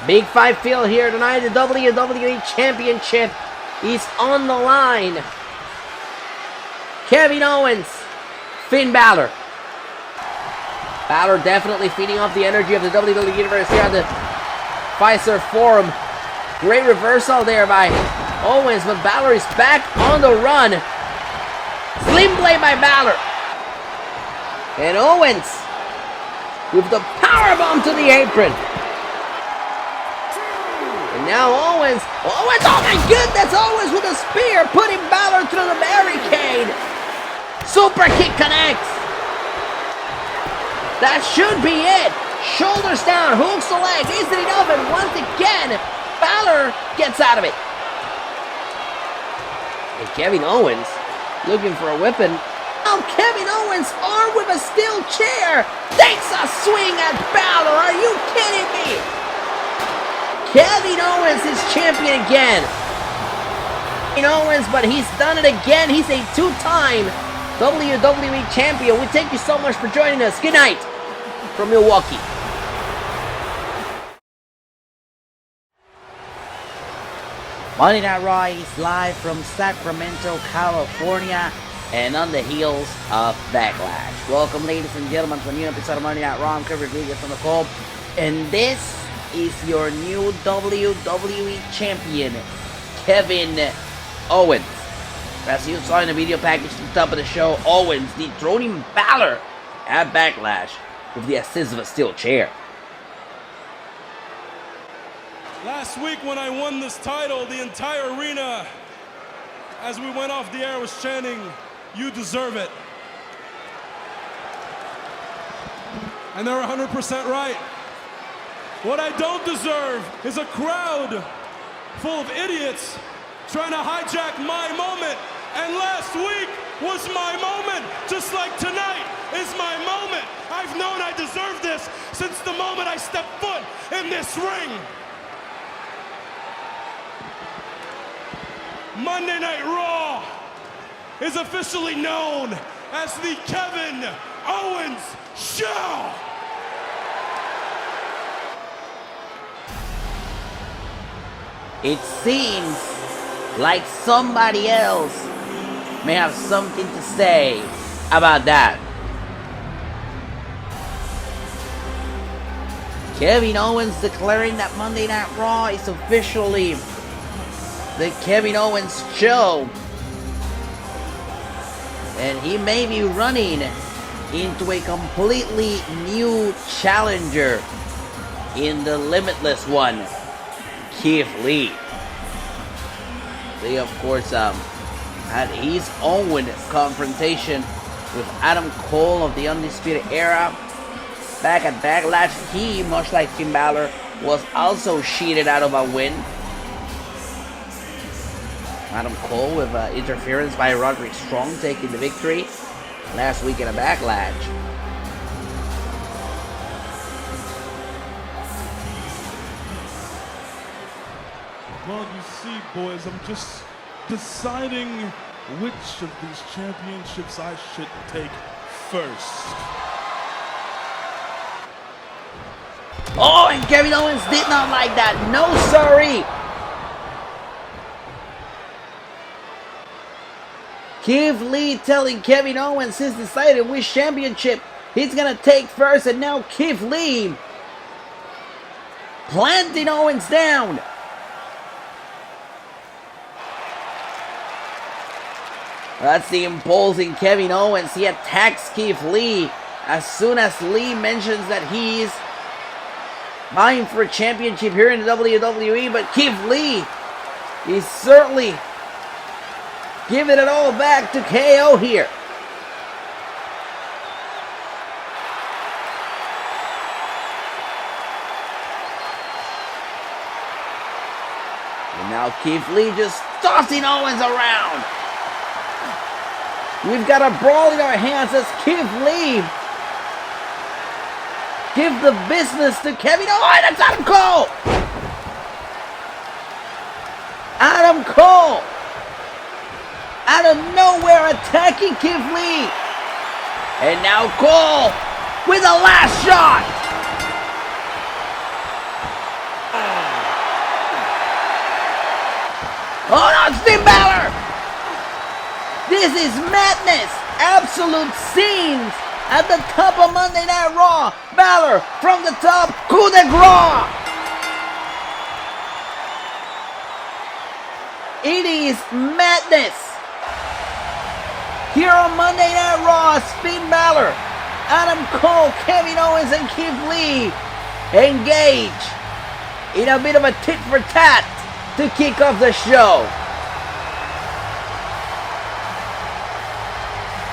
Big fight feel here tonight. The WWE Championship is on the line. Kevin Owens, Finn Balor. Balor definitely feeding off the energy of the WWE Universe here on the Fiserv Forum. Great reversal there by Owens, but Balor is back on the run. Slim blade by Balor. And Owens with the powerbomb to the apron. And now Owens, oh my goodness, Owens with a spear, putting Balor through the barricade. Super kick connects. That should be it. Shoulders down, hooks the leg, isn't enough, and once again, Balor gets out of it. And Kevin Owens looking for a weapon. Now Kevin Owens, armed with a steel chair, takes a swing at Balor. Are you kidding me? Kevin Owens is champion again. Kevin Owens, but he's done it again. He's a two-time WWE champion. We thank you so much for joining us. Good night from Milwaukee. Monday Night Raw is live from Sacramento, California, and on the heels of Backlash. Welcome, ladies and gentlemen, to a new episode of Monday Night Raw. I'm Kurt Rodriguez on the call, and this is your new WWE Champion, Kevin Owens. As you saw in the video package at the top of the show, Owens dethroning Balor at Backlash with the assist of a steel chair. Last week when I won this title, the entire arena, as we went off the air, was chanting, "You deserve it." And they're 100% right. What I don't deserve is a crowd full of idiots trying to hijack my moment. And last week was my moment, just like tonight is my moment. I've known I deserve this since the moment I stepped foot in this ring. Monday Night Raw is officially known as the Kevin Owens Show. It seems like somebody else may have something to say about that. Kevin Owens declaring that Monday Night Raw is officially the Kevin Owens Show, and he may be running into a completely new challenger in the Limitless One, Keith Lee. They of course had his own confrontation with Adam Cole of the Undisputed Era back at Backlash. He, much like Finn Balor, was also cheated out of a win. Adam Cole with interference by Roderick Strong taking the victory last week in a Backlash. Well, you see, boys, I'm just deciding which of these championships I should take first. Oh, and Kevin Owens did not like that. No, sorry. Keith Lee telling Kevin Owens he's decided which championship he's gonna take first, and now Keith Lee planting Owens down. That's the imposing Kevin Owens. He attacks Keith Lee as soon as Lee mentions that he's vying for a championship here in the WWE, but Keith Lee is certainly giving it all back to KO here. And now Keith Lee just tossing Owens around. We've got a brawl in our hands as Keith Lee give the business to Kevin Owens. That's Adam Cole. Adam Cole out of nowhere attacking Keith Lee. And now Cole with a last shot. Oh no, it's Finn Balor! This is madness! Absolute scenes at the top of Monday Night Raw. Balor from the top, coup de grace! It is madness! Here on Monday Night Raw, Finn Balor, Adam Cole, Kevin Owens, and Keith Lee engage in a bit of a tit for tat to kick off the show.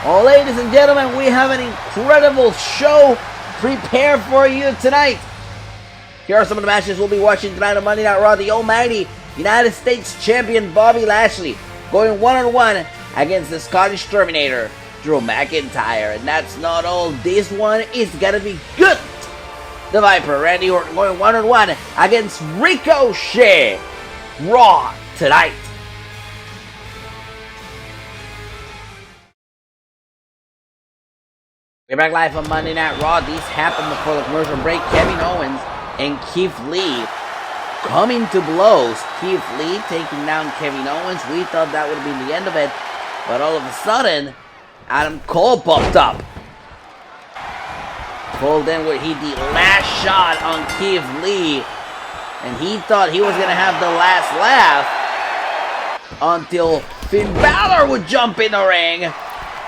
Well, ladies and gentlemen, we have an incredible show prepared for you tonight. Here are some of the matches we'll be watching tonight on Monday Night Raw. The almighty United States Champion Bobby Lashley going one-on-one against the Scottish Terminator, Drew McIntyre. And that's not all. This one is gonna be good. The Viper, Randy Orton, going one-on-one against Ricochet. Raw tonight. We're back live on Monday Night Raw. These happened before the commercial break. Kevin Owens and Keith Lee coming to blows. Keith Lee taking down Kevin Owens. We thought that would have been the end of it. But all of a sudden, Adam Cole popped up. Cole then would hit the last shot on Keith Lee. And he thought he was going to have the last laugh until Finn Balor would jump in the ring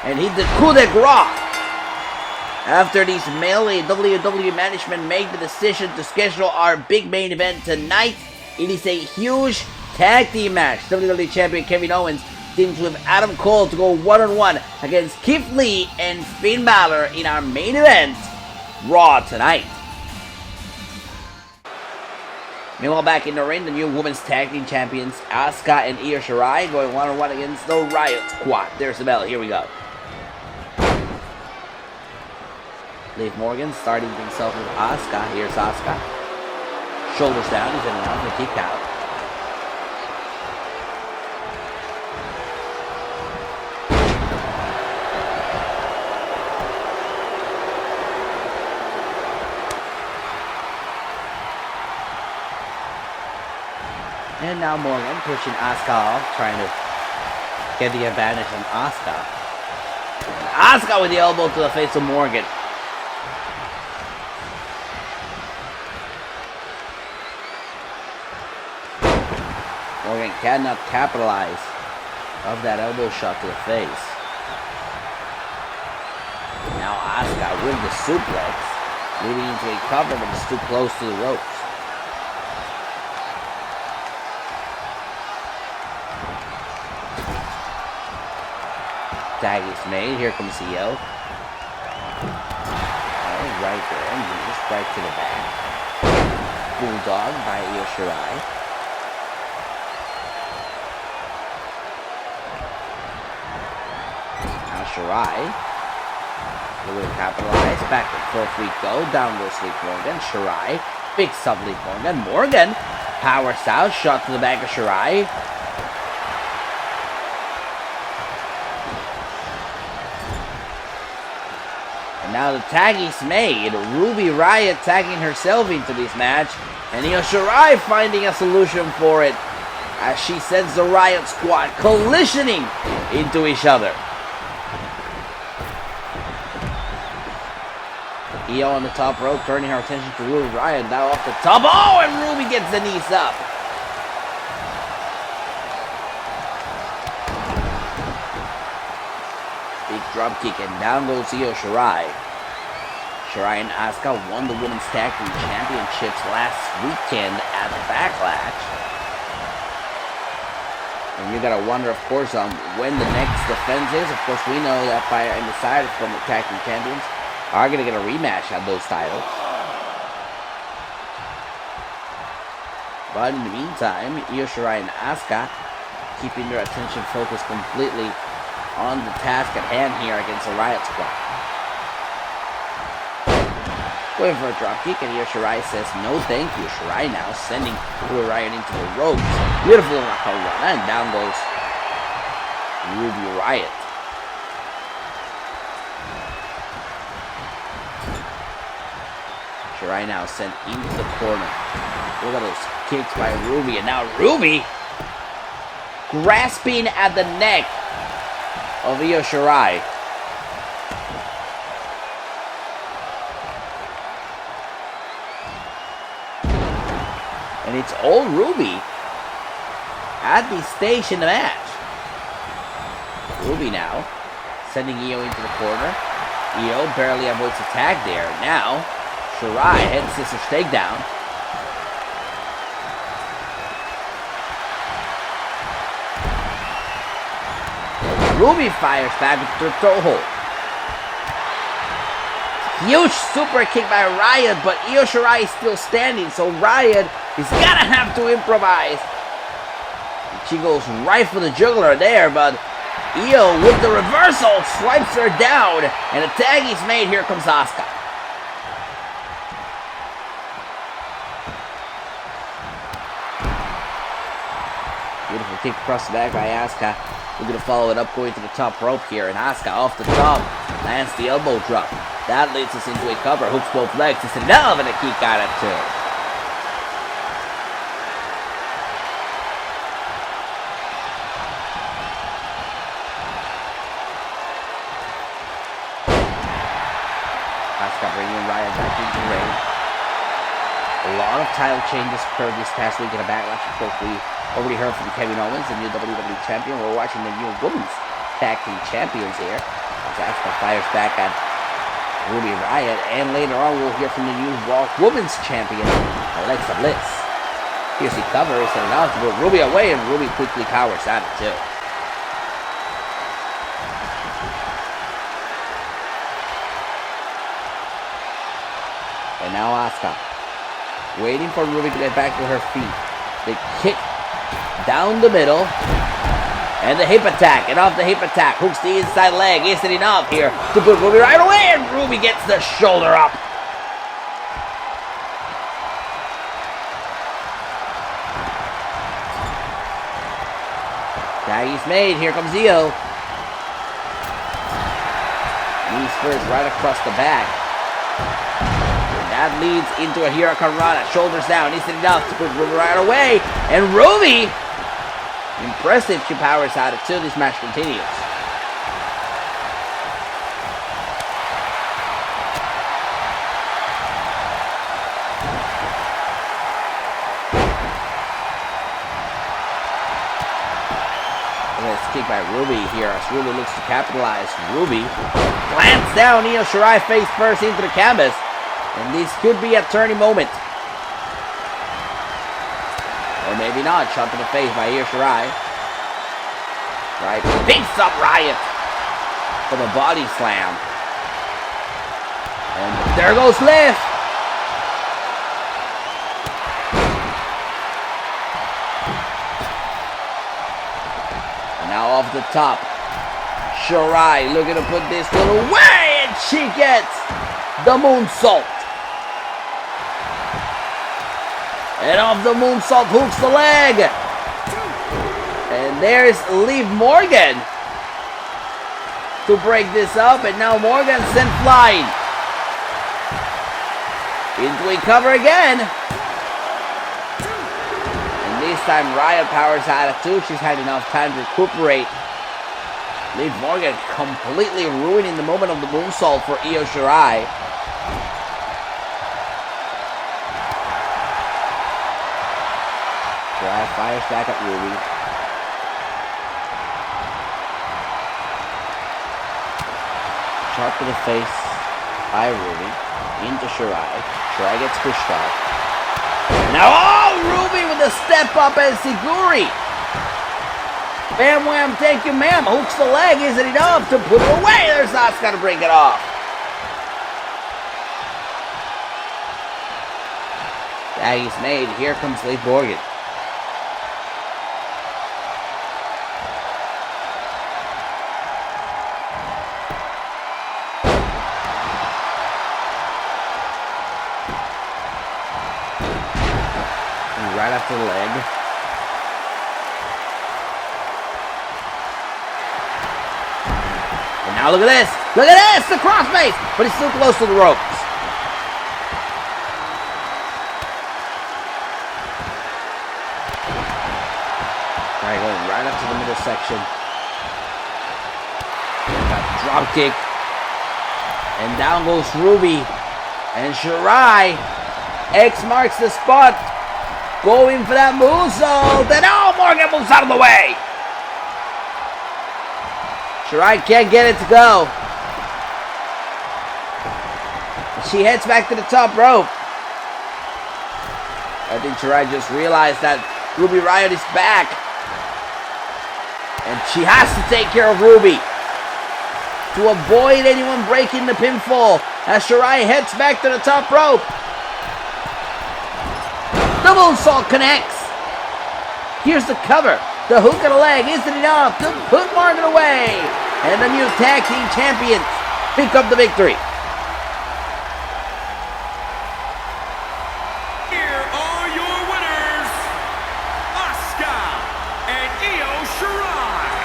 and hit the coup de grace. After these melee, WWE management made the decision to schedule our big main event tonight. It is a huge tag team match. WWE Champion Kevin Owens teams with Adam Cole to go one-on-one against Keith Lee and Finn Balor in our main event, Raw tonight. Meanwhile, back in the ring, the new women's tag team champions Asuka and Io Shirai going one-on-one against the Riot Squad. There's the bell. Here we go. Liv Morgan starting things off with Asuka. Here's Asuka. Shoulders down. He's in and out for a kick out. And now Morgan pushing Asuka off, trying to get the advantage on Asuka. Asuka with the elbow to the face of Morgan. Morgan cannot capitalize of that elbow shot to the face. Now Asuka with the suplex, leading into a cover, but it's too close to the ropes. Tag is made. Here comes Io. Oh, right there. And he's right to the back. Bulldog by Io Shirai. Shirai will capitalize. Back and forth we go. Down goes Liv Morgan. Shirai picks up Liv Morgan. Morgan powers out. Shot to the back of Shirai. And now the tag is made. Ruby Riott tagging herself into this match. And Io Shirai finding a solution for it as she sends the Riot Squad collisioning into each other. Io on the top rope, turning her attention to Ruby Riott. Now off the top. Oh, and Ruby gets the knees up. Big drop kick, and down goes Io Shirai. Shirai and Asuka won the Women's Tag Team Championships last weekend at Backlash. And you gotta wonder, of course, when the next defense is. Of course, we know that Fire and Decided from the Tag Team Champions are going to get a rematch at those titles. But in the meantime, Io Shirai and Asuka keeping their attention focused completely on the task at hand here against the Riot Squad. Going for a dropkick, and Io Shirai says no thank you. Shirai now sending Ruby Riott into the ropes. Beautiful Hurricane, and down goes Ruby Riott. Shirai now sent into the corner. Look at those kicks by Ruby, and now Ruby grasping at the neck of Io Shirai. And it's old Ruby at the stage in the match. Ruby now sending Io into the corner. Io barely avoids attack there. Now, Shirai head scissors takedown. Ruby fires back with the throw hold. Huge super kick by Riot, but Io Shirai is still standing, so Riot is gonna have to improvise. She goes right for the jugular there, but Io with the reversal swipes her down, and a tag is made. Here comes Asuka. Beautiful kick across the back by Asuka. We're going to follow it up going to the top rope here, and Asuka off the top lands the elbow drop. That leads us into a cover, hooks both legs. It's enough, and a kick out at two. Asuka bringing Riot back into the ring. A lot of title changes occurred this past week in a Backlash. Of course, we already heard from Kevin Owens, the new WWE Champion. We're watching the new Women's Tag Team Champions here. As Asuka fires back at Ruby Riot, and later on we'll hear from the new Raw Women's Champion, Alexa Bliss. Here's the cover, is enough to put Ruby away, and Ruby quickly powers out of two. And now Asuka, waiting for Ruby to get back to her feet. The kick down the middle, and the hip attack, and off the hip attack, hooks the inside leg. Isn't enough here to put Ruby right away, and Ruby gets the shoulder up. Tag is made. Here comes Io. Knees first right across the back. That leads into a Hurricanrana. Shoulders down. Isn't enough to put Ruby right away. And Ruby, impressive. She powers out of two. This match continues. Let's kick by Ruby here as Ruby looks to capitalize. Ruby plants down Io Shirai face first into the canvas. And this could be a turning moment. Or maybe not. Shot to the face by Io Shirai. Right. Picks up Riot for the body slam. And there goes Liv. And now off the top. Shirai looking to put this one away. And she gets the moonsault. And off the moonsault, hooks the leg. And there's Liv Morgan to break this up. And now Morgan sent flying. Into a cover again. And this time Riot powers out of two. She's had enough time to recuperate. Liv Morgan completely ruining the moment of the moonsault for Io Shirai. Shirai fires back at Ruby. Shot to the face by Ruby. Into Shirai. Shirai gets pushed off. Now, oh! Ruby with a step up and Siguri. Bam wham, thank you ma'am. Hooks the leg. Is it enough to put it away? There's Asuka to break it off. Tag is made. Here comes Liv Morgan. Right after the leg. And now look at this. Look at this. The crossface. But he's still close to the ropes. Alright, going right up to the middle section. Got drop kick. And down goes Ruby. And Shirai. X marks the spot. Going for that moonsault. And Morgan moves out of the way. Shirai can't get it to go. She heads back to the top rope. I think Shirai just realized that Ruby Riott is back. And she has to take care of Ruby to avoid anyone breaking the pinfall as Shirai heads back to the top rope. The moonsault connects. Here's the cover. The hook of the leg isn't enough to put Morgan away. And the new tag team champions pick up the victory. Here are your winners, Asuka and Io Shirai.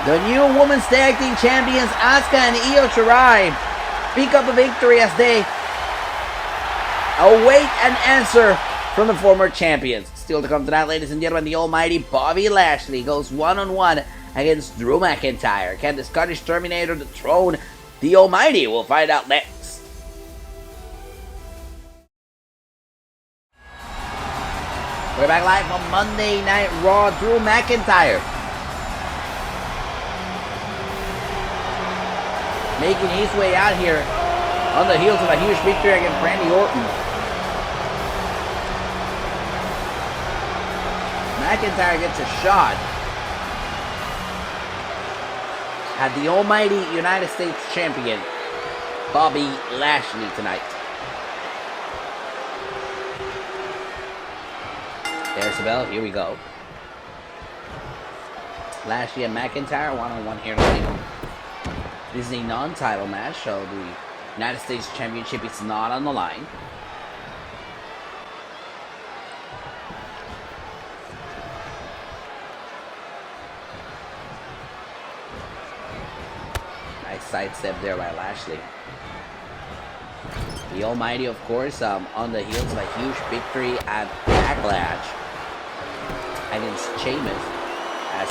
The new women's tag team champions Asuka and Io Shirai pick up the victory as they await an answer from the former champions. Still to come tonight, ladies and gentlemen, the almighty Bobby Lashley goes one-on-one against Drew McIntyre. Can the Scottish Terminator dethrone the almighty? We'll find out next. We're back live on Monday Night Raw. Drew McIntyre making his way out here on the heels of a huge victory against Randy Orton. McIntyre gets a shot at the almighty United States champion, Bobby Lashley, tonight. There's the bell. Here we go. Lashley and McIntyre one-on-one here tonight. This is a non-title match, so the United States Championship is not on the line. Nice sidestep there by Lashley. The Almighty, of course, on the heels of a huge victory at Backlash against Sheamus, as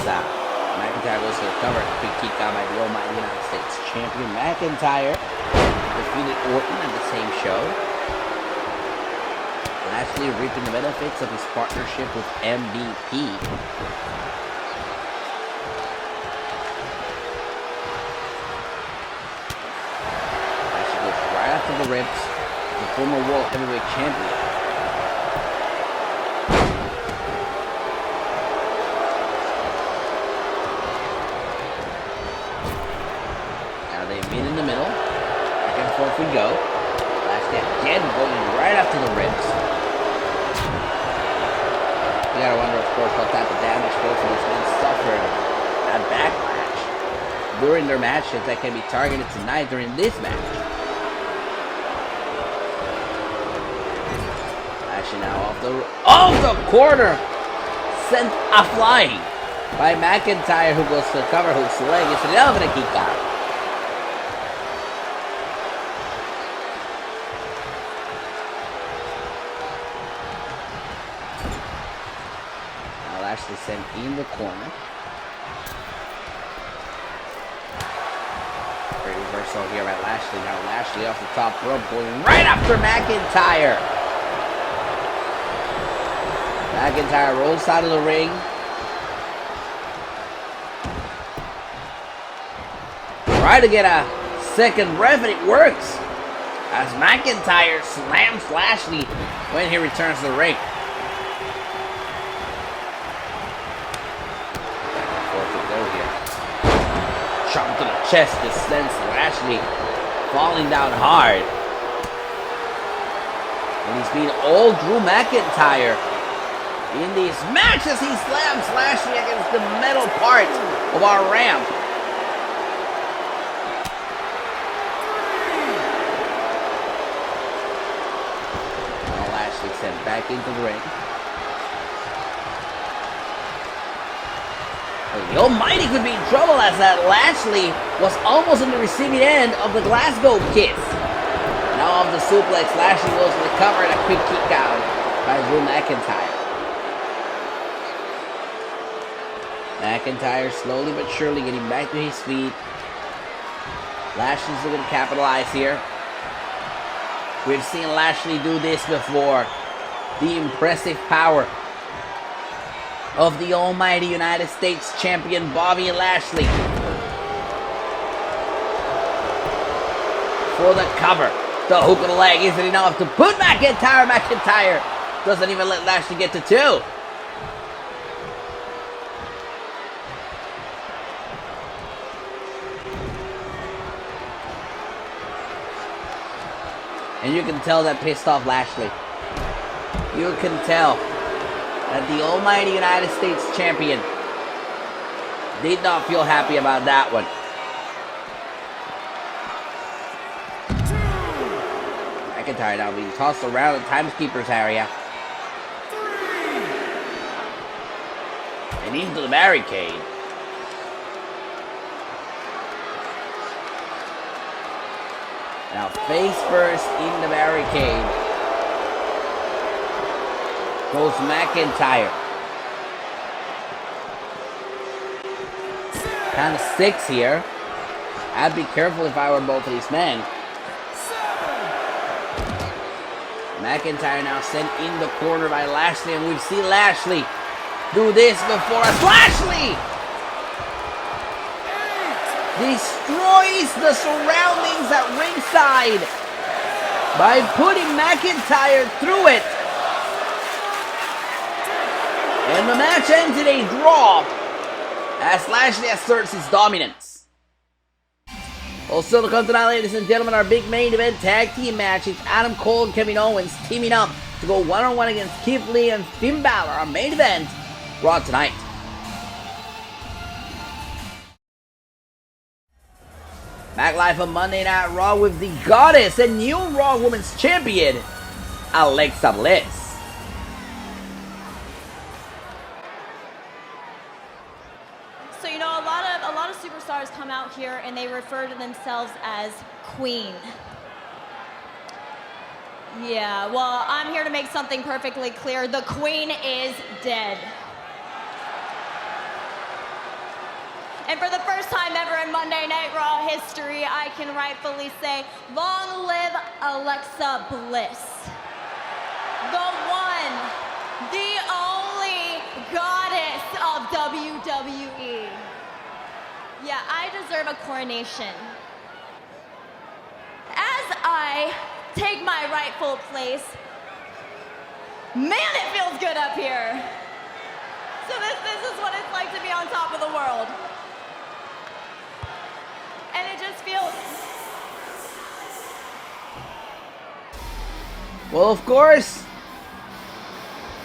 McIntyre goes to the cover. Quick kick out by the Almighty United States Champion. McIntyre defeated Orton at the same show. Lashley reaping the benefits of his partnership with MVP. Lashley goes right after the ribs. The former World Heavyweight Champion. In the middle, back and forth we go. Lashley again going right after the ribs. You gotta wonder, of course, what type of damage both of these men suffered at Backlash during their matches that can be targeted tonight during this match. Lashley now off the corner, sent a flying by McIntyre, who goes to the cover, hooks the leg. It's an elevator kick out. Lashley sent in the corner. Great reversal here by Lashley. Now Lashley off the top rope, going right after McIntyre. McIntyre rolls out of the ring. Try to get a second ref, and it works as McIntyre slams Lashley when he returns to the ring. Shot to the chest, just sends Lashley falling down hard. And he's being all Drew McIntyre in these matches. He slams Lashley against the metal part of our ramp. Now Lashley sent back into the ring. The Almighty could be in trouble, as that Lashley was almost on the receiving end of the Glasgow kiss. Now off the suplex, Lashley goes to the cover and a quick kick out by Drew McIntyre. McIntyre slowly but surely getting back to his feet. Lashley's looking to capitalize here. We've seen Lashley do this before. The impressive power of the almighty United States champion Bobby Lashley. For the cover. The hook of the leg isn't enough to put McIntyre. McIntyre doesn't even let Lashley get to 2. And you can tell that pissed off Lashley. You can tell that the almighty United States champion did not feel happy about that one. McIntyre now being tossed around the timekeeper's area. And into the barricade. Now face first in the barricade goes McIntyre. Kind of sticks here. I'd be careful if I were both of these men. McIntyre now sent in the corner by Lashley, and we've seen Lashley do this before us. Lashley destroys the surroundings at ringside by putting McIntyre through it. And the match ends in a draw as Lashley asserts his dominance. Also to come tonight, ladies and gentlemen, our big main event tag team match is Adam Cole and Kevin Owens teaming up to go one-on-one against Keith Lee and Finn Balor. Our main event, Raw tonight. Back live on Monday Night Raw with the Goddess and new Raw Women's Champion, Alexa Bliss. So, you know, a lot of superstars come out here and they refer to themselves as Queen. Yeah, well, I'm here to make something perfectly clear. The Queen is dead. And for the first time ever in Monday Night Raw history, I can rightfully say, long live Alexa Bliss. The one, the only goddess of WWE. Yeah, I deserve a coronation. As I take my rightful place, man, it feels good up here. So this is what it's like to be on top of the world. And it just feels... Well, of course,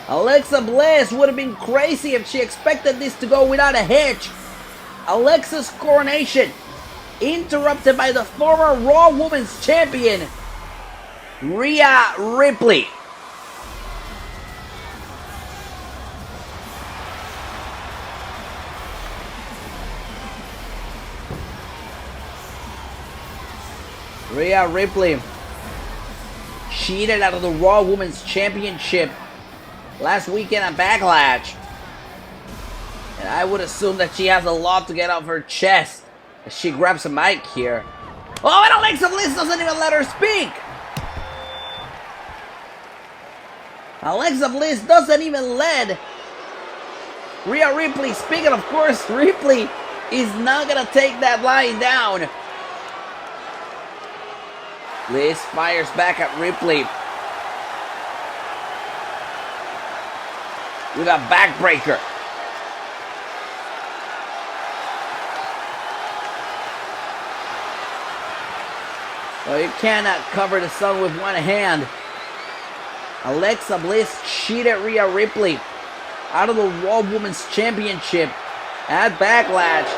Alexa Bliss would have been crazy if she expected this to go without a hitch. Alexa's coronation interrupted by the former Raw Women's Champion, Rhea Ripley. Rhea Ripley cheated out of the Raw Women's Championship last weekend at Backlash. And I would assume that she has a lot to get off her chest as she grabs a mic here. Oh, and Alexa Bliss doesn't even let her speak! Alexa Bliss doesn't even let Rhea Ripley speak, and of course Ripley is not gonna take that lying down. Bliss fires back at Ripley with a backbreaker. Well, you cannot cover the sun with one hand. Alexa Bliss cheated Rhea Ripley out of the Raw Women's Championship at Backlash.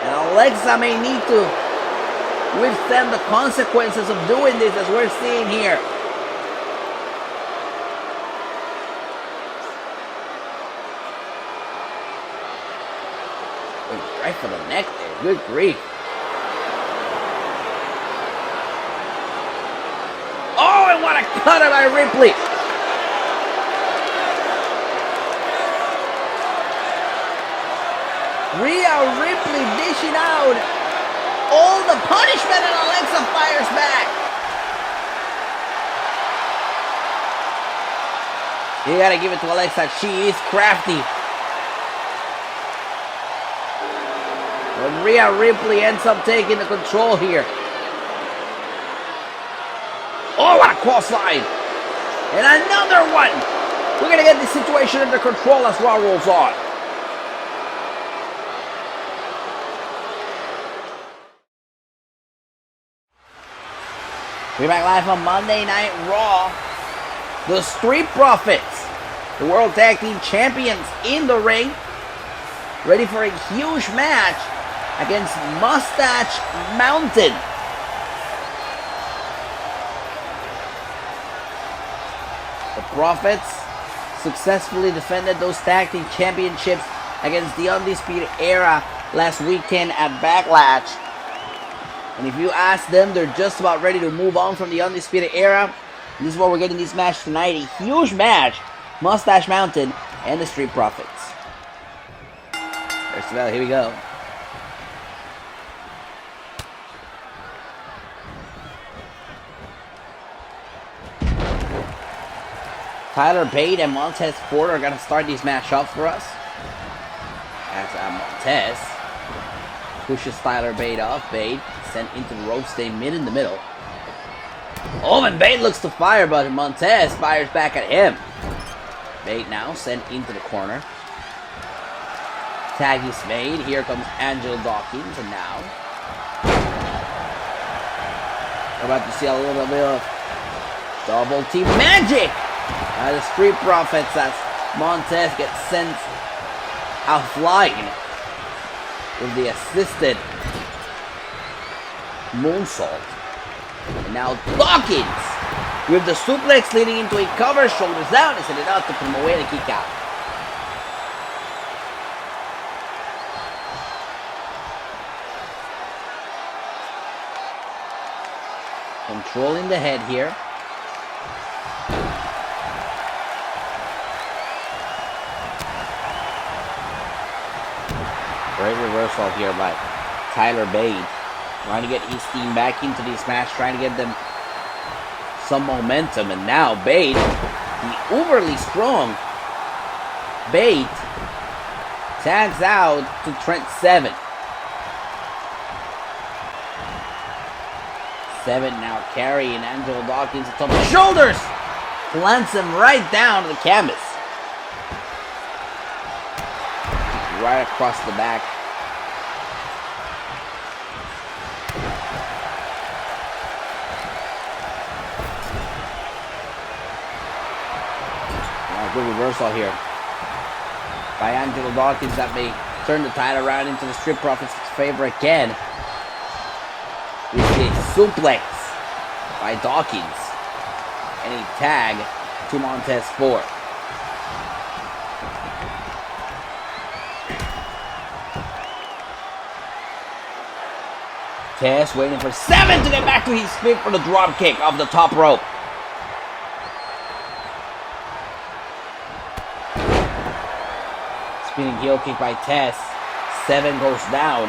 And Alexa may need to withstand the consequences of doing this, as we're seeing here. Right for the neck there. Good grief. Oh, and what a cutter by Ripley. Rhea Ripley dishing out all the punishment, and Alexa fires back. You gotta give it to Alexa. She is crafty. But Rhea Ripley ends up taking the control here. Oh, what a crossline. And another one. We're going to get this situation under control as Raw rolls on. We're back live on Monday Night Raw. The Street Profits, the World Tag Team Champions, in the ring. Ready for a huge match against Mustache Mountain. The Profits successfully defended those tag team championships against the Undisputed Era last weekend at Backlash. And if you ask them, they're just about ready to move on from the Undisputed Era. And this is what we're getting this match tonight. A huge match. Mustache Mountain and the Street Profits. First of all, here we go. Tyler Bate and Montez Ford are going to start this match up for us. As Montez pushes Tyler Bate off. Bate sent into the ropes, stay mid in the middle. Oh, and Bate looks to fire, but Montez fires back at him. Bate now sent into the corner. Tag is made. Here comes Angelo Dawkins, and now we're about to see a little bit of double team magic. The Street Profits, as Montez gets sent out flying with the assisted moonsault. And now Dawkins with the suplex leading into a cover, shoulders down, and send it out to put him away and kick out. Controlling the head here. Great reversal here by Tyler Bate. Trying to get his team back into this match, trying to get them some momentum. And now Bate, the uberly strong Bate, tags out to Trent Seven. Seven now carrying Angelo Dawkins atop the shoulders. Plants him right down to the canvas. Right across the back. Good reversal here by Angelo Dawkins that may turn the tide around into the Street Profits' favor again. With a suplex by Dawkins and a tag to Montez Ford. Tess waiting for Seven to get back to his feet for the drop kick off the top rope. Spinning heel kick by Tess. Seven goes down.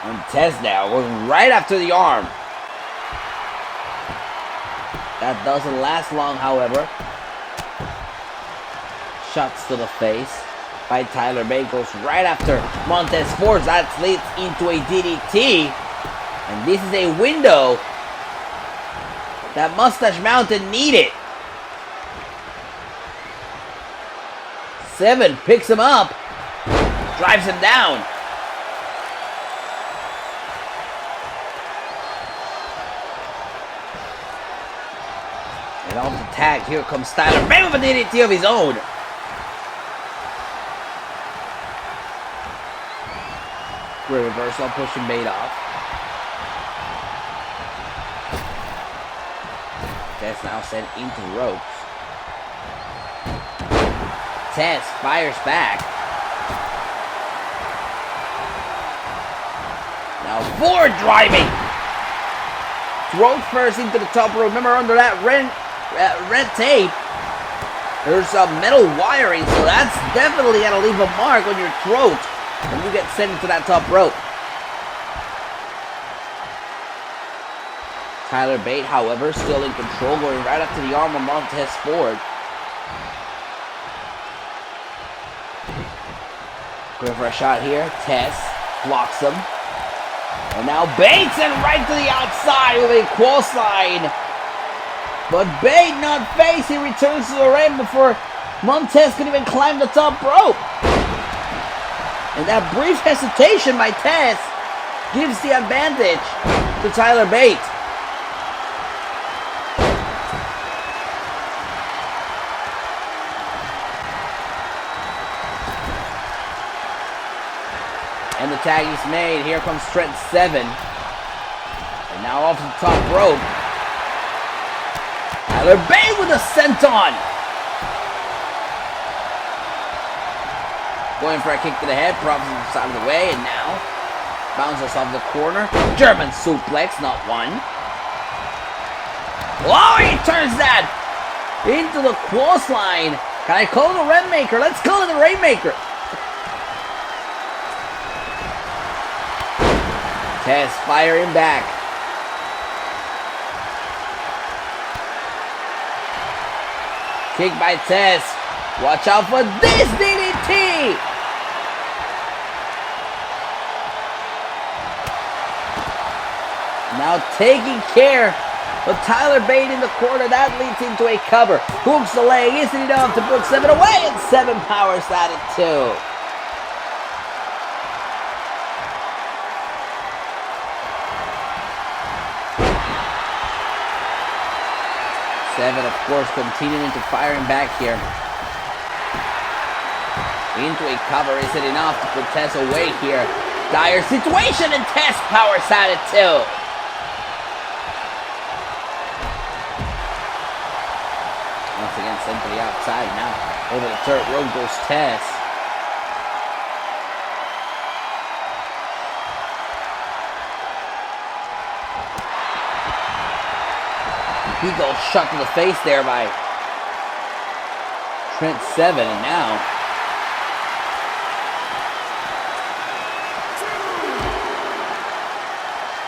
And Tess now going right after the arm. That doesn't last long, however. Shots to the face by Tyler Bate goes right after Montez Ford. That leads into a DDT. And this is a window that Mustache Mountain needed. Seven picks him up, drives him down. And on the tag, here comes Tyler Bate with a DDT of his own. Great reversal, pushing Bate off. Tess now sent into the ropes. Tess fires back. Now Ford driving. Throat first into the top rope. Remember under that red tape. There's some metal wiring, so that's definitely gonna leave a mark on your throat when you get sent into that top rope. Tyler Bate, however, still in control, going right up to the arm of Montez Ford. Going for a shot here. Tess blocks him. And now Bates and right to the outside with a clothesline. But Bate not faced. He returns to the ring before Montez can even climb the top rope. And that brief hesitation by Tess gives the advantage to Tyler Bate. And the tag is made. Here comes Trent Seven. And now off the top rope. Tyler Bate with a senton. Going for a kick to the head. Props out of the way. And now bounces off the corner. German suplex, not one. Oh, he turns that into the clothesline. Can I call it a Rainmaker? Let's call it a Rainmaker. Tess firing back. Kick by Tess. Watch out for this DDT. Now taking care of Tyler Bate in the corner. That leads into a cover. Hooks the leg. Isn't enough to put Seven away. And Seven powers out at 2. Seven, of course, continuing to firing back here. Into a cover. Is it enough to put Tess away here? Dire situation, and Tess powers out at 2. Once again, sent to the outside. Now over the third rope goes Tess. He goes shot to the face there by Trent Seven, and now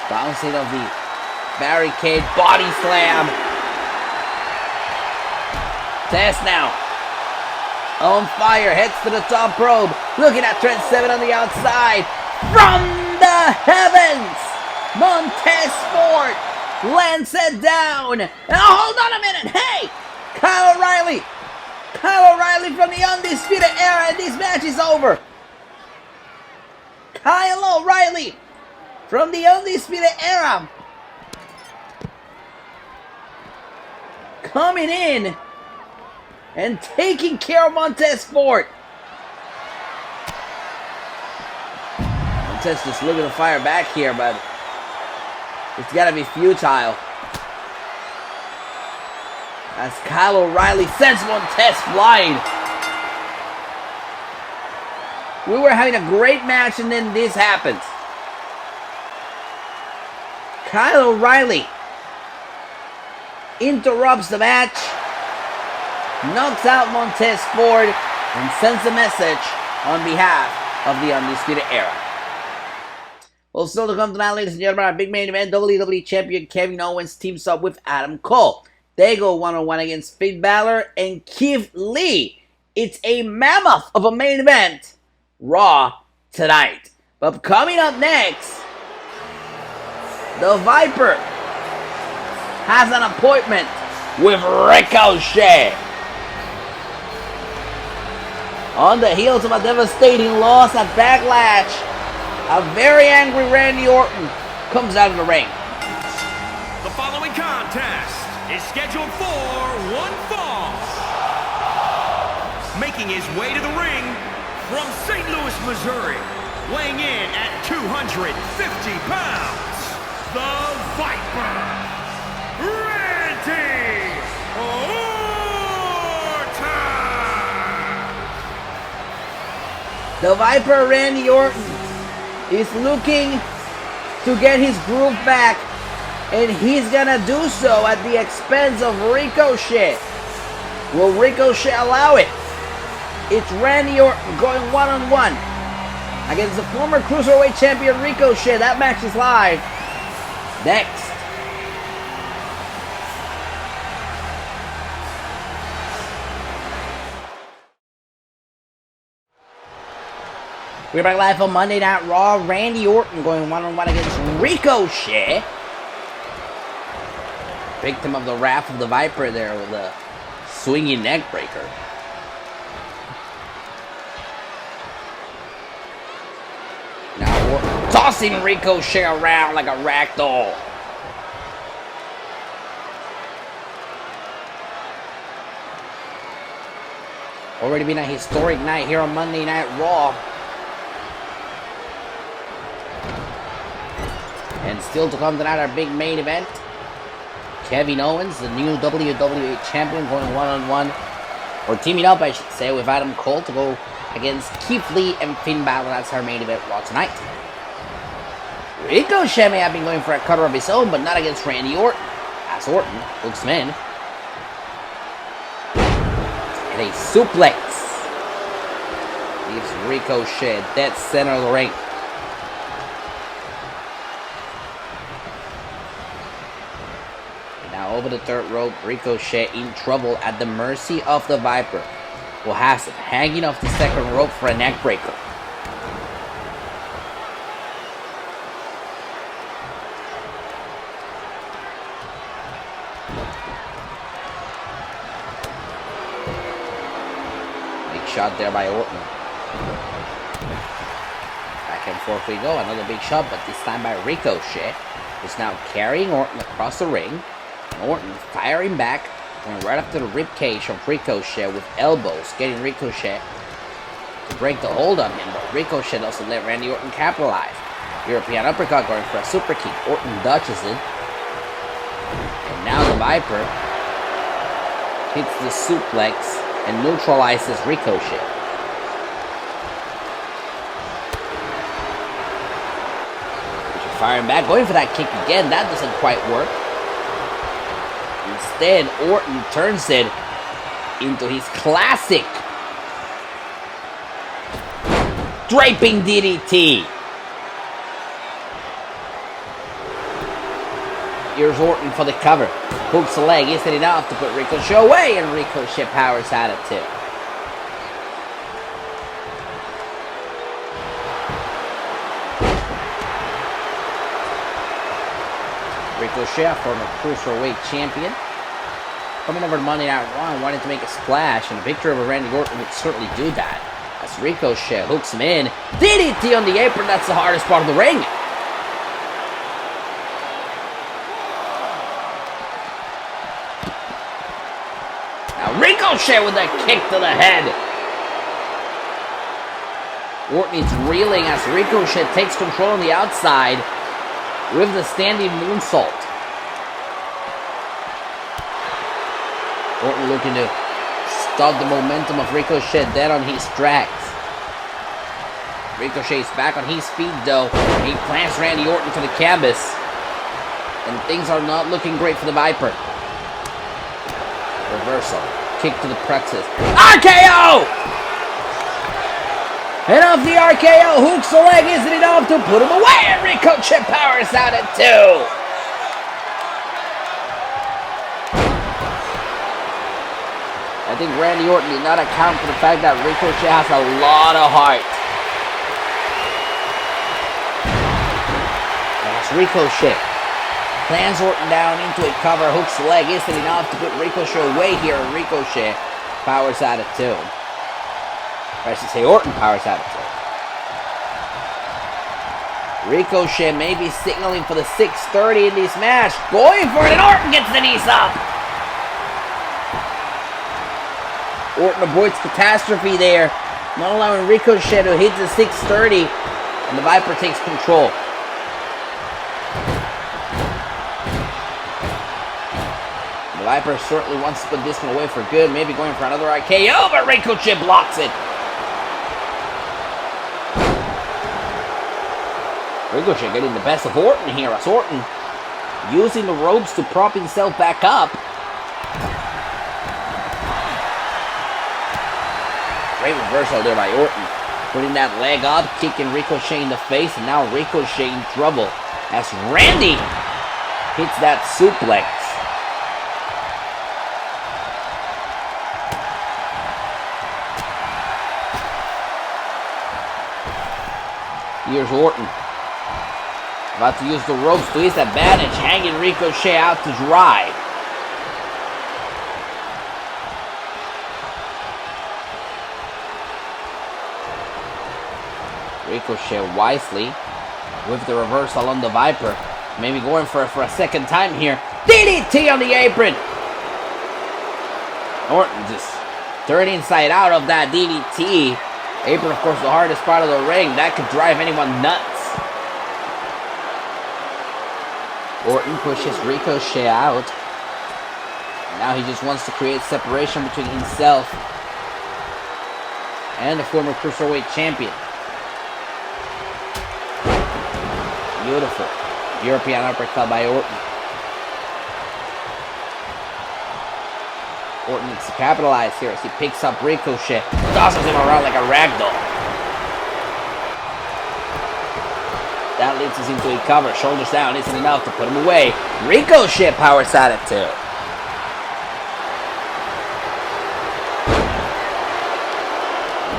bouncing of the barricade, body slam. Tess now on fire, heads to the top rope, looking at Trent Seven on the outside. From the heavens, Montez Ford lands it down. Now hold on a minute. Hey, Kyle O'Reilly. Kyle O'Reilly from the Undisputed Era, and this match is over. Kyle O'Reilly from the Undisputed Era coming in and taking care of Montez Ford. Montez just looking to fire back here, but it's got to be futile. As Kyle O'Reilly sends Montez flying. We were having a great match, and then this happens. Kyle O'Reilly interrupts the match, knocks out Montez Ford, and sends a message on behalf of the Undisputed Era. Well, still to come tonight, ladies and gentlemen, our big main event, WWE Champion Kevin Owens teams up with Adam Cole. They go one-on-one against Finn Balor and Keith Lee. It's a mammoth of a main event, Raw tonight. But coming up next, the Viper has an appointment with Ricochet. On the heels of a devastating loss at Backlash, a very angry Randy Orton comes out of the ring. The following contest is scheduled for one fall. Making his way to the ring from St. Louis, Missouri, weighing in at 250 pounds, the Viper, Randy Orton. The Viper, Randy Orton, is looking to get his groove back, and he's gonna do so at the expense of Ricochet. Will Ricochet allow it? It's Randy Orton going one-on-one against the former Cruiserweight Champion Ricochet. That match is live. Next. We're back live on Monday Night Raw. Randy Orton going one-on-one against Ricochet. Victim of the wrath of the Viper there with a swinging neck breaker. Now Orton tossing Ricochet around like a rag doll. Already been a historic night here on Monday Night Raw. And still to come tonight, our big main event. Kevin Owens, the new WWE Champion, going one-on-one, or teaming up, I should say, with Adam Cole to go against Keith Lee and Finn Balor. That's our main event Raw tonight. Ricochet may have been going for a cutter of his own, but not against Randy Orton. As Orton hooks him in. And a suplex. Leaves Ricochet dead center of the ring. Now over the third rope, Ricochet in trouble at the mercy of the Viper, who has him hanging off the second rope for a neck breaker. Big shot there by Orton. Back and forth we go, another big shot, but this time by Ricochet, who's now carrying Orton across the ring. Orton firing back, going right up to the ribcage of Ricochet with elbows, getting Ricochet to break the hold on him, but Ricochet doesn't let Randy Orton capitalize. European uppercut going for a super kick. Orton dodges it. And now the Viper hits the suplex and neutralizes Ricochet. Firing back, going for that kick again. That doesn't quite work. Instead, Orton turns it into his classic draping DDT. Here's Orton for the cover. Hooks the leg, isn't enough to put Ricochet away, and Ricochet powers out of two. Ricochet, former Cruiserweight Champion, coming over to Monday Night Raw and wanting to make a splash, and a victory over Randy Orton would certainly do that. As Ricochet hooks him in. DDT on the apron, that's the hardest part of the ring. Now Ricochet with a kick to the head. Orton is reeling as Ricochet takes control on the outside with the standing moonsault. Orton looking to stop the momentum of Ricochet dead on his tracks. Ricochet's back on his feet though. He plants Randy Orton to the canvas. And things are not looking great for the Viper. Reversal. Kick to the plexus. RKO! And off the RKO, hooks the leg, isn't enough to put him away, and Ricochet powers out at two. I think Randy Orton did not account for the fact that Ricochet has a lot of heart. As Ricochet plants Orton down into a cover, hooks the leg, isn't enough to put Ricochet away here, and Ricochet powers out at two. Or I should say Orton powers out of it. Ricochet may be signaling for the 6:30 in this match. Going for it, and Orton gets the knees up. Orton avoids catastrophe there, not allowing Ricochet to hit the 6:30, and the Viper takes control. The Viper certainly wants to put this one away for good, maybe going for another RKO, but Ricochet blocks it. Ricochet getting the best of Orton here, as Orton using the ropes to prop himself back up. Great reversal there by Orton. Putting that leg up, kicking Ricochet in the face, and now Ricochet in trouble as Randy hits that suplex. Here's Orton. About to use the ropes to his advantage, hanging Ricochet out to dry. Ricochet wisely with the reversal on the Viper. Maybe going for a second time here. DDT on the apron. Orton just turned inside out of that DDT. Apron, of course, the hardest part of the ring. That could drive anyone nuts. Orton pushes Ricochet out. Now he just wants to create separation between himself and the former Cruiserweight Champion. Beautiful European uppercut by Orton. Orton needs to capitalize here as he picks up Ricochet, tosses him around like a ragdoll. That leads us into a cover. Shoulders down isn't enough to put him away. Ricochet powers at it too.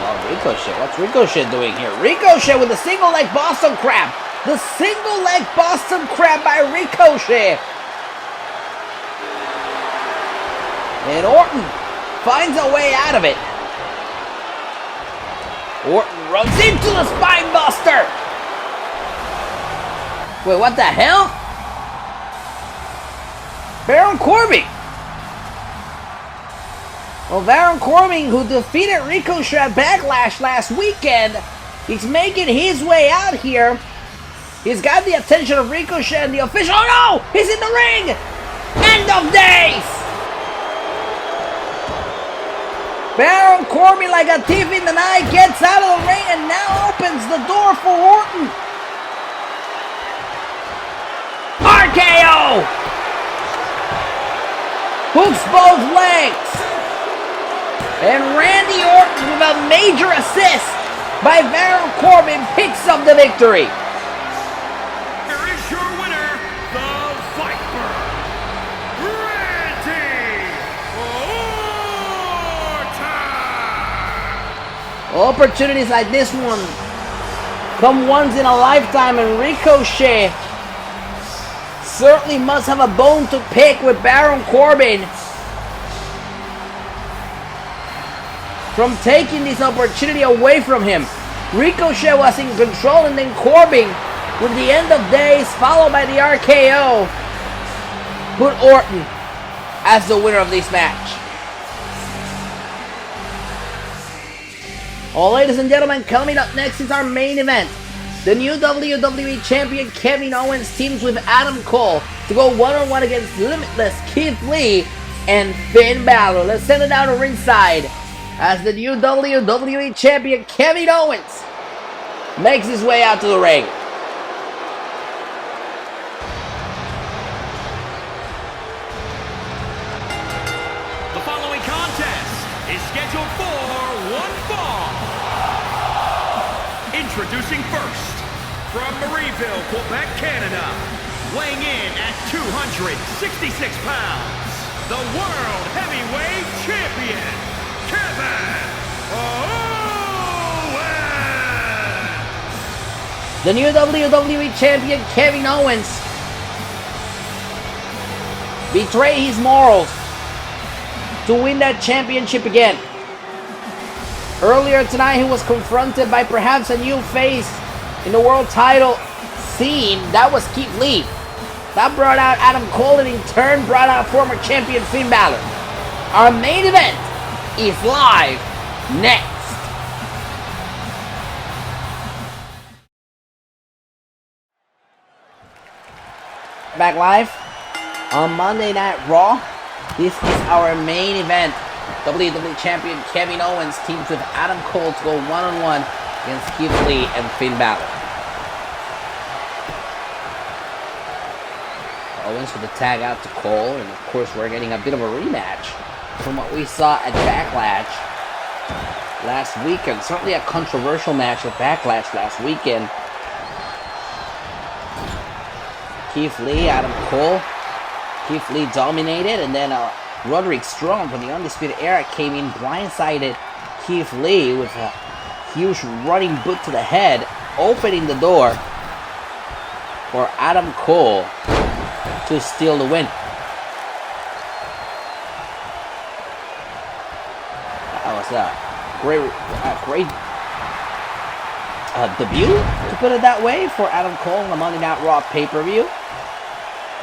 Oh, Ricochet. What's Ricochet doing here? Ricochet with a single leg Boston Crab. The single leg Boston Crab by Ricochet. And Orton finds a way out of it. Orton runs into the spine buster. Wait, what the hell? Baron Corbin. Well, Baron Corbin, who defeated Ricochet at Backlash last weekend, he's making his way out here. He's got the attention of Ricochet and the official. Oh no! He's in the ring! End of days! Baron Corbin, like a thief in the night, gets out of the ring and now opens the door for Orton. RKO! Hooks both legs. And Randy Orton, with a major assist by Baron Corbin, picks up the victory. Here is your winner, the Viper, Randy Orton! Opportunities like this one come once in a lifetime, and Ricochet certainly must have a bone to pick with Baron Corbin from taking this opportunity away from him. Ricochet was in control, and then Corbin, with the end of days followed by the RKO, put Orton as the winner of this match. Well, ladies and gentlemen, coming up next is our main event. The new WWE Champion Kevin Owens teams with Adam Cole to go one-on-one against Limitless Keith Lee and Finn Balor. Let's send it down to ringside as the new WWE Champion Kevin Owens makes his way out to the ring. The following contest is scheduled for one fall. Introducing first, from Marieville, Quebec, Canada, weighing in at 266 pounds, the World Heavyweight Champion, Kevin Owens! The new WWE Champion Kevin Owens betrayed his morals to win that championship again. Earlier tonight, he was confronted by perhaps a new face in the world title scene. That was Keith Lee. That brought out Adam Cole, and in turn brought out former champion Finn Balor. Our main event is live next. Back live on Monday Night Raw. This is our main event. WWE Champion Kevin Owens teams with Adam Cole to go one-on-one against Keith Lee and Finn Balor. Owens with the tag out to Cole, and of course we're getting a bit of a rematch from what we saw at Backlash. last weekend. Certainly a controversial match at Backlash last weekend. Keith Lee, Adam Cole. Keith Lee dominated, and then Roderick Strong from the Undisputed Era came in, blindsided Keith Lee with a huge running boot to the head, opening the door for Adam Cole to steal the win. That was a great debut, to put it that way, for Adam Cole in the Monday Night Raw pay-per-view.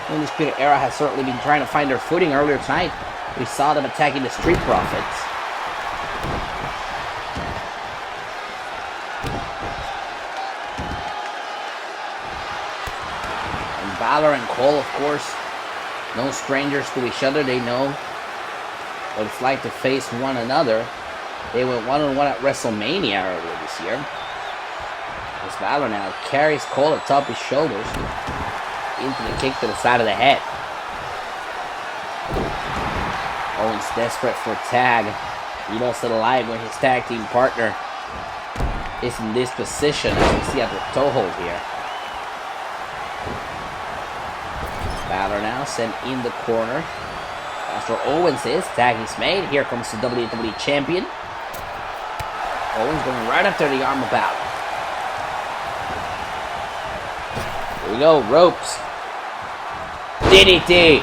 The Undisputed Era has certainly been trying to find their footing. Earlier tonight, we saw them attacking the Street Profits. And Balor and Cole, of course, no strangers to each other. They know what it's like to face one another. They went one-on-one at WrestleMania earlier this year. As Balor now carries Cole atop his shoulders into the kick to the side of the head. Owens desperate for a tag. He does it alive when his tag team partner is in this position, as we see at the toe hold here. Balor now sent in the corner. That's where Owens is. Tag is made. Here comes the WWE Champion. Owens going right after the arm of Balor. Here we go, ropes. DDT.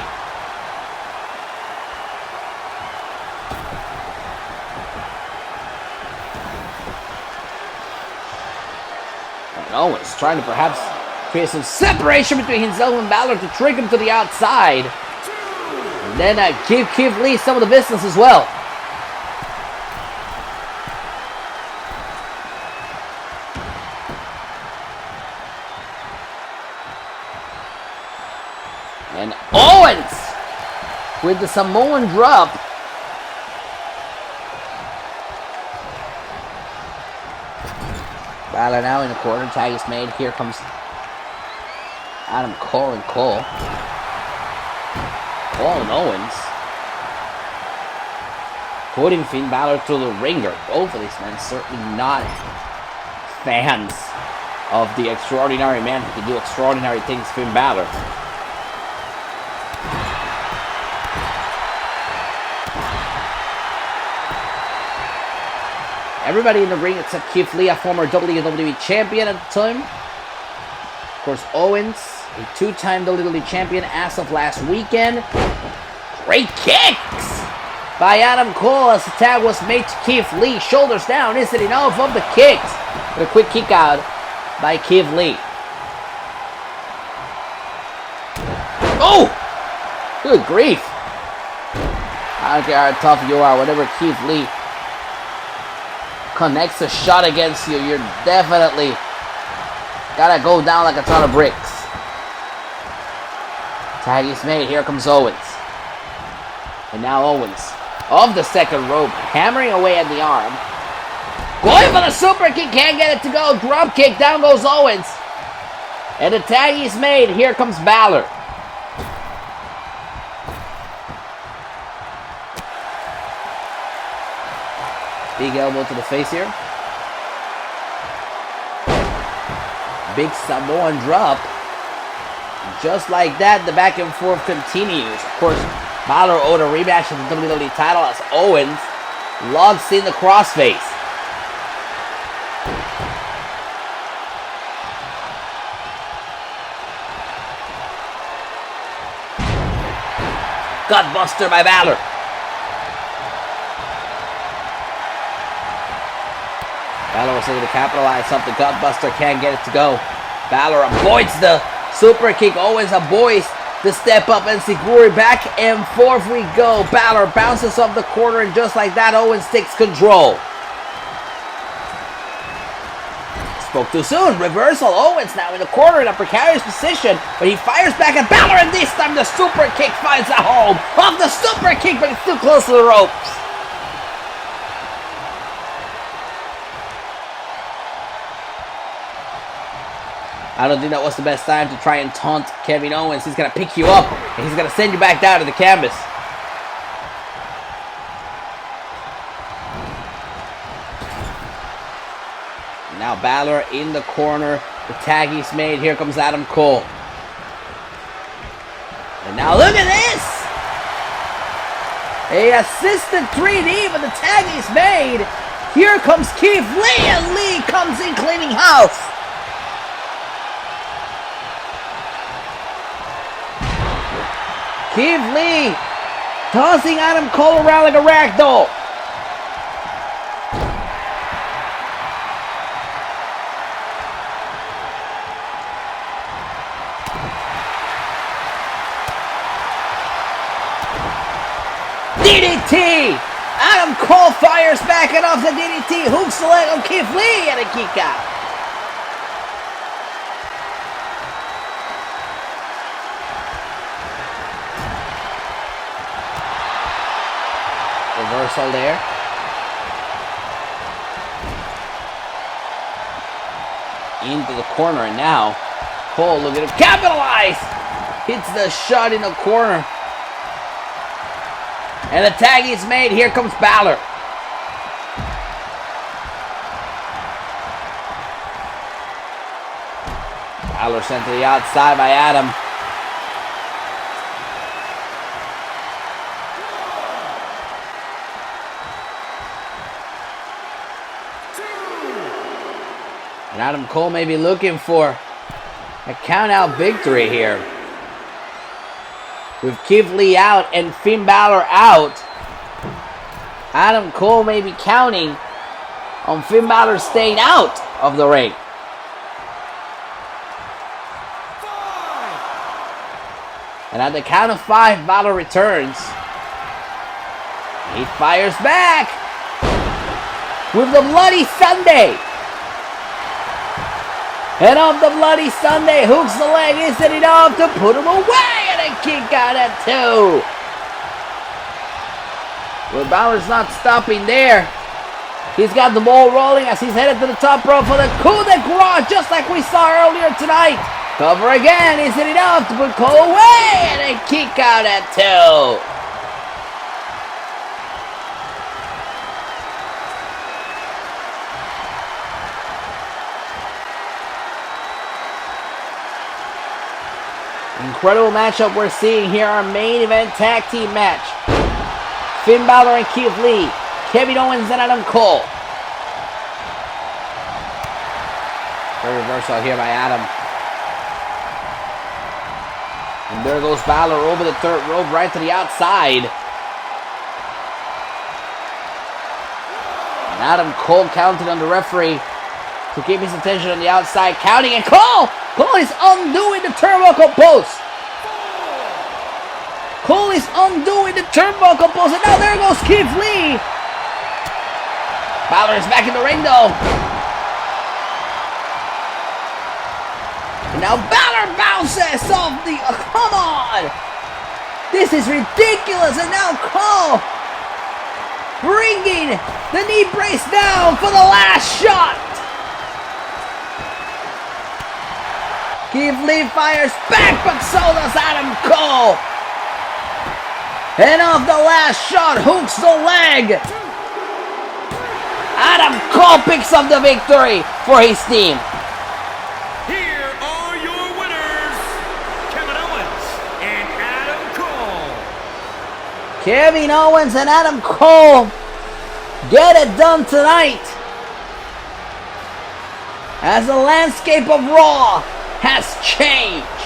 And Owens trying to perhaps create some separation between himself and Balor to trick him to the outside. And then give Keith Lee some of the business as well. And Owens with the Samoan drop. Balor now in the corner. Tag is made. Here comes Adam Cole and Cole. Cole and Owens putting Finn Balor through the ringer. Both of these men certainly not fans of the extraordinary man who can do extraordinary things, Finn Balor. Everybody in the ring except Keith Lee, a former WWE Champion at the time. Of course, Owens, a two-time WWE Champion as of last weekend. Great kicks by Adam Cole as the tag was made to Keith Lee. Shoulders down, isn't enough of the kicks. But a quick kick out by Keith Lee. Oh! Good grief. I don't care how tough you are, whatever Keith Lee connects a shot against you, you're definitely gotta go down like a ton of bricks. Tag is made. Here comes Owens. And now Owens of the second rope, hammering away at the arm. Going for the super kick, can't get it to go. Drop kick, down goes Owens. And the tag is made. Here comes Balor. Big elbow to the face here. Big Samoan drop. Just like that, the back and forth continues. Of course, Balor owed a rematch of the WWE title as Owens logs in the crossface. Gutbuster by Balor. Balor was able to capitalize something. Gutbuster can't get it to go. Balor avoids the super kick. Owens avoids the step up and Siguri. Back and forth we go. Balor bounces off the corner, and just like that, Owens takes control. Spoke too soon. Reversal. Owens now in the corner in a precarious position, but he fires back at Balor, and this time the super kick finds a home. Off the super kick, but it's too close to the ropes. I don't think that was the best time to try and taunt Kevin Owens. He's going to pick you up, and he's going to send you back down to the canvas. Now Balor in the corner. The tag he's made. Here comes Adam Cole. And now look at this! A assisted 3D with the tag he's made. Here comes Keith Lee, and Lee comes in cleaning house. Keith Lee tossing Adam Cole around like a ragdoll. DDT! Adam Cole fires back and off the DDT. Hooks the leg on Keith Lee and a kick out. Reversal there. Into the corner, and now Cole, look at him, capitalize! Hits the shot in the corner. And the tag is made. Here comes Balor. Balor sent to the outside by Adam. And Adam Cole may be looking for a count-out victory here. With Keith Lee out and Finn Balor out, Adam Cole may be counting on Finn Balor staying out of the ring. And at the count of 5, Balor returns. He fires back with the Bloody Sunday. And off the Bloody Sunday, hooks the leg, isn't enough to put him away, and a kick out at 2. Well, Balor's not stopping there. He's got the ball rolling as he's headed to the top rope for the coup de grace, just like we saw earlier tonight. Cover again, isn't enough to put Cole away, and a kick out at 2. Incredible matchup we're seeing here, our main event tag team match. Finn Balor and Keith Lee, Kevin Owens and Adam Cole. Great reversal here by Adam. And there goes Balor over the third rope right to the outside. And Adam Cole counted on the referee to keep his attention on the outside, counting, and Cole is undoing the turnbuckle post. Cole is undoing the turnbuckle post, and now there goes Keith Lee. Balor is back in the ring though. And now Balor bounces off the, come on. This is ridiculous, and now Cole bringing the knee brace down for the last shot. Keith Lee fires back, but so does Adam Cole. And off the last shot, hooks the leg. Adam Cole picks up the victory for his team. Here are your winners, Kevin Owens and Adam Cole. Kevin Owens and Adam Cole get it done tonight, as the landscape of Raw has changed.